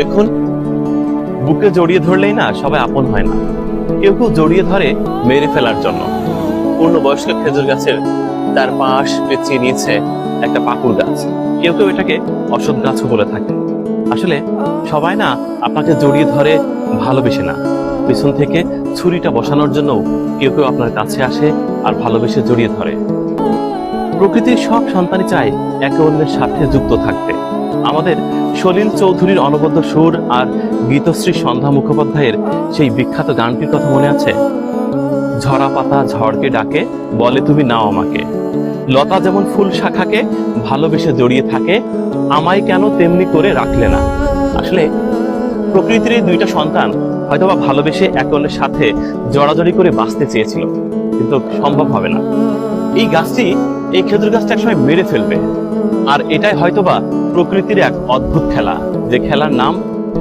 দেখুন, বুকে জড়িয়ে ধরলেই না সবাই আপন হয় না। কেউ কেউ জড়িয়ে ধরে মেরে ফেলার জন্য। পূর্ণবয়স্ক খেজুর গাছের তার পাশ পেঁচিয়ে নিয়েছে একটা পাকুড় গাছ। কেউ কেউ এটাকে অসৎ গাছও বলে থাকে। আসলে সবাই না আপনাকে জড়িয়ে ধরে ভালোবেসে না, পিছন থেকে ছুরিটা বসানোর জন্য কেউ কেউ আপনার কাছে আসে আর ভালোবেসে জড়িয়ে ধরে। প্রকৃতির সব সন্তানই চায় একে অন্যের সাথে যুক্ত থাকতে। আমাদের সলিল চৌধুরীর অনবদ্য সুর আর গীতশ্রী সন্ধ্যা মুখোপাধ্যায়ের সেই বিখ্যাত গানটির কথা মনে আছে? ঝরা পাতা ঝড়কে ডাকে, বলে তুমি নাও আমাকে। লতা যেমন ফুল শাখাকে ভালোবেসে জড়িয়ে থাকে, আমায় কেন তেমনি করে রাখলে না। আসলে প্রকৃতির এই দুইটা সন্তান হয়তোবা ভালোবেসে একে অন্যের সাথে জড়াজড়ি করে বাঁচতে চেয়েছিল, কিন্তু সম্ভব হবে না। এই গাছটি, এই খেজুর গাছটা একসময় মেরে ফেলবে। আর এটাই হয়তোবা প্রকৃতির এক অদ্ভুত খেলা, যে খেলার নাম